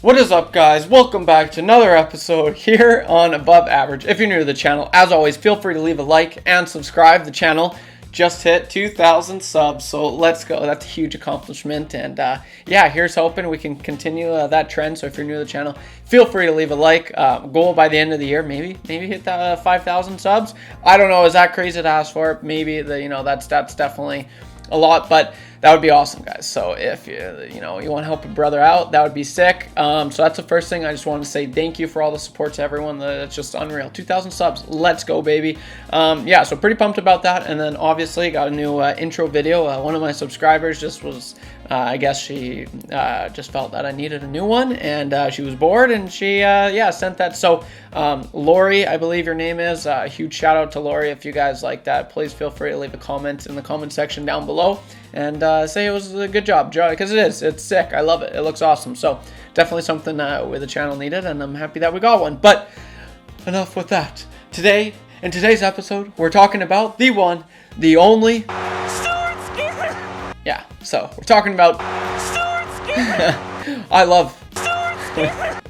What is up, guys? Welcome back to another episode here on Above Average. If you're new to the channel, as always, feel free to leave a like and subscribe. The channel just hit 2,000 subs, so let's go. That's a huge accomplishment, and yeah, here's hoping we can continue that trend. So if you're new to the channel, feel free to leave a like. Goal by the end of the year, maybe hit that 5,000 subs. I don't know, is that crazy to ask for? Maybe that's definitely a lot, but that would be awesome, guys. So if you want to help a brother out, that would be sick. So that's the first thing. I just want to say thank you for all the support to everyone. That's just unreal. 2,000 subs, let's go, baby. Yeah, so pretty pumped about that. And then obviously got a new intro video. One of my subscribers just was, I guess she just felt that I needed a new one, and she was bored, and she sent that. So Lori, I believe your name is. A huge shout out to Lori. If you guys like that, please feel free to leave a comment in the comment section down below and say it was a good job, because it's sick. I love it. It looks awesome. So definitely something where the channel needed, and I'm happy that we got one. But enough with that. In today's episode, we're talking about the one, the only STUART SKINNER. Yeah, so we're talking about STUART SKINNer. I love STUART SKINNer.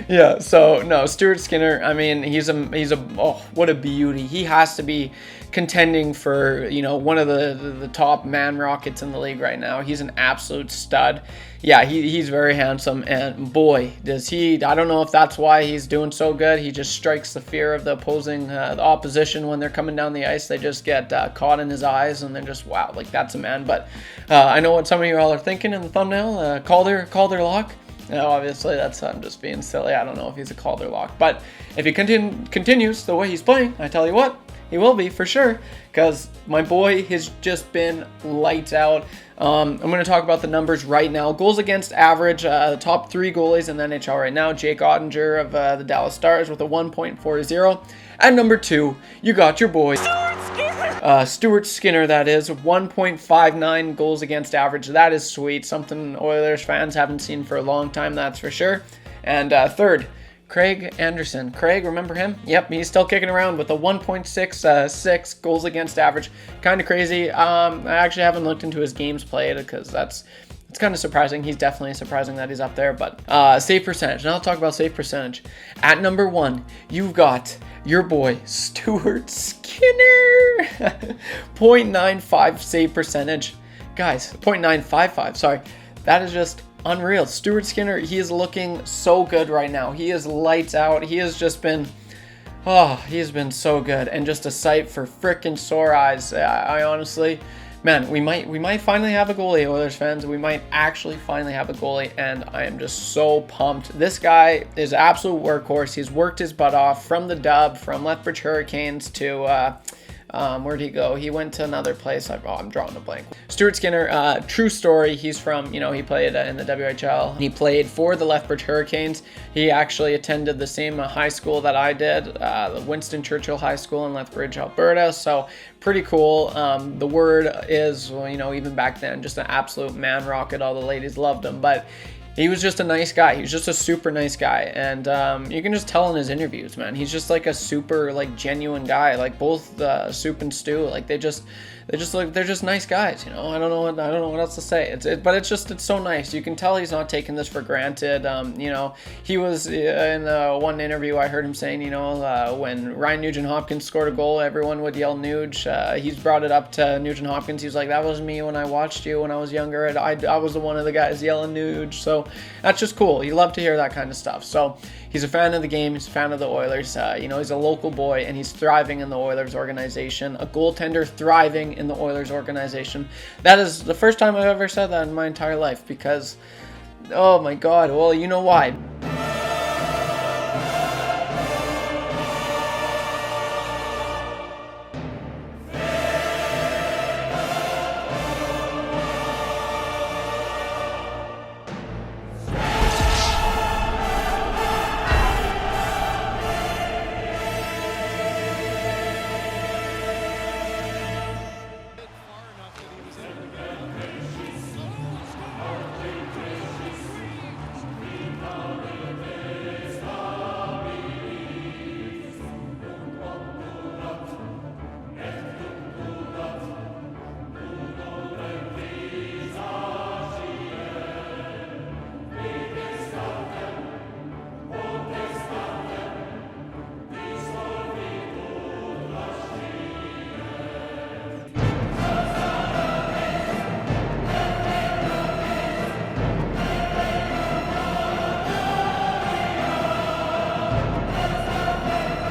Yeah, so no, STUART SKINNer, I mean, he's a oh, what a beauty. He has to be contending for, one of the top man rockets in the league right now. He's an absolute stud. Yeah, he's very handsome, and boy, does he. I don't know if that's why he's doing so good. He just strikes the fear of the opposing, the opposition when they're coming down the ice. They just get caught in his eyes, and they're just, wow, like, that's a man. But I know what some of you all are thinking in the thumbnail. Calder lock. No, obviously, I'm just being silly. I don't know if he's a Calder lock. But if he continues the way he's playing, I tell you what, he will be for sure, because my boy has just been lights out. I'm going to talk about the numbers right now. Goals against average, the top 3 goalies in the NHL right now. Jake Ottinger of the Dallas Stars with a 1.40. At number 2, you got your boy STUART SKINNER, that is 1.59 goals against average. That is sweet. Something Oilers fans haven't seen for a long time, that's for sure. And third, Craig Anderson. Craig, remember him? Yep, he's still kicking around with a 1.66 goals against average. Kind of crazy. I actually haven't looked into his games played, because it's kind of surprising. He's definitely surprising that he's up there. But save percentage. Now I'll talk about save percentage. At number 1, you've got your boy STUART SKINNER. 0.95 save percentage. Guys, 0.955, sorry. That is just unreal. STUART SKINNER, he is looking so good right now. He is lights out. He has just been, he's been so good, and just a sight for frickin' sore eyes. I honestly, man, we might finally have a goalie, Oilers fans. We might actually finally have a goalie, and I am just so pumped. This guy is an absolute workhorse. He's worked his butt off from the dub, from Lethbridge Hurricanes to where'd he go? He went to another place. I'm drawing a blank. STUART SKINNER, true story. He's from, he played in the WHL. He played for the Lethbridge Hurricanes. He actually attended the same high school that I did, the Winston Churchill High School in Lethbridge, Alberta. So pretty cool. The word is, even back then, just an absolute man rocket. All the ladies loved him, but he was just a nice guy. He was just a super nice guy, and you can just tell in his interviews, man. He's just like a super, genuine guy. Like both Soup and Stu, like they're just nice guys. I don't know what else to say. But it's so nice. You can tell he's not taking this for granted. He was in one interview, I heard him saying, when Ryan Nugent-Hopkins scored a goal, everyone would yell Nuge. He's brought it up to Nugent-Hopkins. He was like, that was me when I watched you when I was younger, and I was the one of the guys yelling Nuge. So that's just cool. You love to hear that kind of stuff. So he's a fan of the game. He's a fan of the Oilers. He's a local boy, and he's thriving in the Oilers organization. A goaltender thriving in the Oilers organization. That is the first time I've ever said that in my entire life, because, oh my God, well, you know why.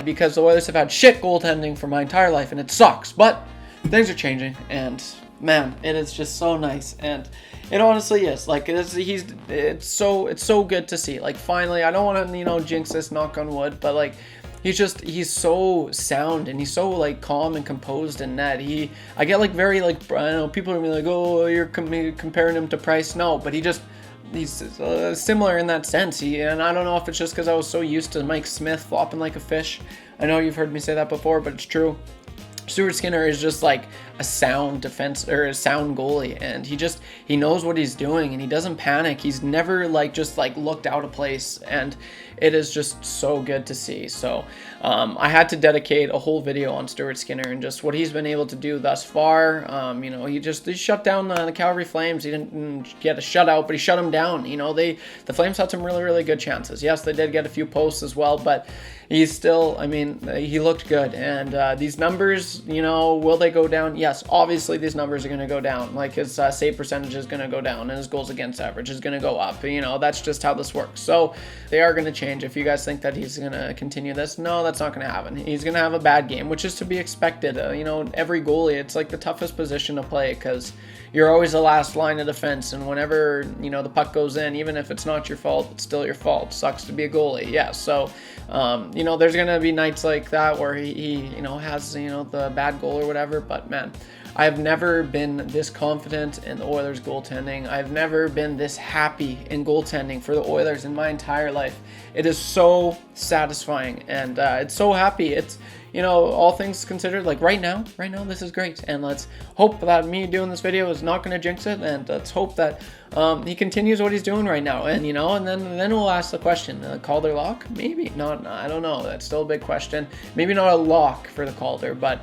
because the Oilers have had shit goaltending for my entire life, and it sucks. But things are changing, and man, it is just so nice, and it honestly is. Like, it's so good to see. Like, finally, I don't want to, jinx this, knock on wood, but like, he's so sound, and he's so like calm and composed in net. I get like very like, I don't know, people are gonna be like, oh, you're comparing him to Price. No, but he's similar in that sense. And I don't know if it's just because I was so used to Mike Smith flopping like a fish. I know you've heard me say that before, but it's true. Stuart Skinner is just like a sound defense, or a sound goalie, and he knows what he's doing, and he doesn't panic. He's never just looked out of place, and it is just so good to see. So I had to dedicate a whole video on Stuart Skinner and just what he's been able to do thus far. He shut down the Calgary Flames. He didn't get a shutout, but he shut them down. The Flames had some really, really good chances. Yes, they did get a few posts as well, but he's still, he looked good. And these numbers, will they go down? Yes, obviously these numbers are going to go down. Like, his save percentage is going to go down, and his goals against average is going to go up. That's just how this works. So they are going to change. If you guys think that he's going to continue this, no, that's not going to happen. He's going to have a bad game, which is to be expected. Every goalie, it's like the toughest position to play, because you're always the last line of defense, and whenever, the puck goes in, even if it's not your fault, it's still your fault. Sucks to be a goalie, yeah. So, there's going to be nights like that where he has, the bad goal or whatever, but man, I've never been this confident in the Oilers goaltending. I've never been this happy in goaltending for the Oilers in my entire life. It is so satisfying, and it's so happy. It's, all things considered, like right now, this is great. And let's hope that me doing this video is not going to jinx it, and let's hope that he continues what he's doing right now. And, and then we'll ask the question, Calder lock? Maybe not. I don't know. That's still a big question. Maybe not a lock for the Calder, but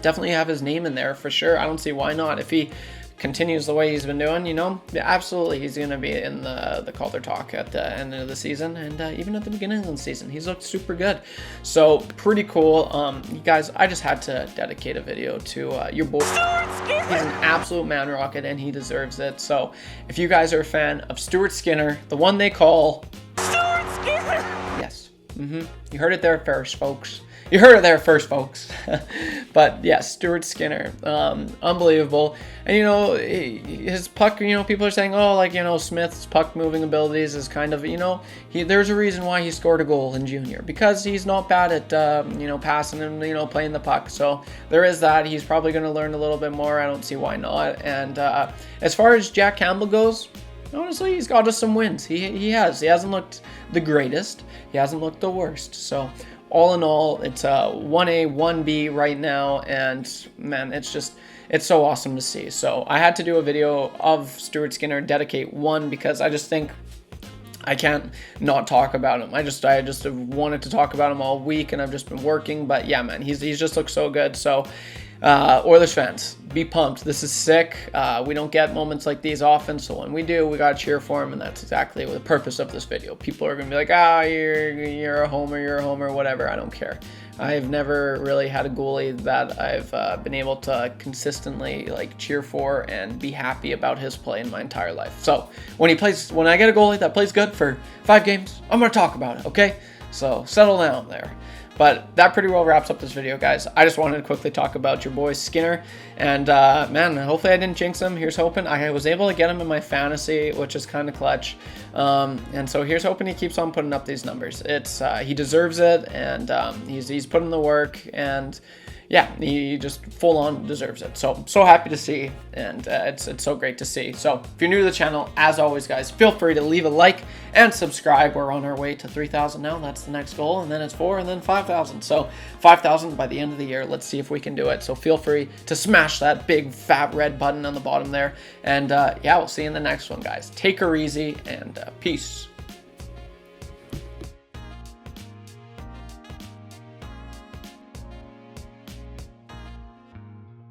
definitely have his name in there for sure. I don't see why not. If he continues the way he's been doing, absolutely he's going to be in the Calder talk at the end of the season, and even at the beginning of the season. He's looked super good. So pretty cool. You guys, I just had to dedicate a video to your boy. He's an absolute man rocket, and he deserves it. So if you guys are a fan of Stuart Skinner, the one they call Stuart Skinner. Yes. You heard it there first, folks. You heard it there first, folks. But yeah, Stuart Skinner, unbelievable. And his puck, people are saying, oh, Smith's puck moving abilities is kind of, there's a reason why he scored a goal in junior, because he's not bad at passing and playing the puck. So there is that. He's probably going to learn a little bit more. I don't see why not. And as far as Jack Campbell goes, honestly, he's got us some wins. He hasn't looked the greatest. He hasn't looked the worst. So all in all, it's a 1A, 1B right now, and man, it's so awesome to see. So I had to do a video of Stuart Skinner, dedicate one, because I just think I can't not talk about him. I just wanted to talk about him all week, and I've just been working. But yeah, man, he's just looked so good. So Oilers fans, be pumped. This is sick. We don't get moments like these often, so when we do, we gotta cheer for him, and that's exactly the purpose of this video. People are gonna be like, you're a homer, whatever. I don't care. I've never really had a goalie that I've been able to consistently cheer for and be happy about his play in my entire life. So when I get a goalie that plays good for 5 games, I'm gonna talk about it, okay? So settle down there. But that pretty well wraps up this video, guys. I just wanted to quickly talk about your boy Skinner. And man, hopefully I didn't jinx him. Here's hoping. I was able to get him in my fantasy, which is kind of clutch. And so here's hoping he keeps on putting up these numbers. He deserves it, and he's putting the work, and yeah, he just full on deserves it. So happy to see, and it's so great to see. So if you're new to the channel, as always, guys, feel free to leave a like and subscribe. We're on our way to 3,000 now. That's the next goal, and then it's 4, and then 5,000. So 5,000 by the end of the year. Let's see if we can do it. So feel free to smash that big fat red button on the bottom there, and yeah, we'll see you in the next one, guys. Take her easy, and peace.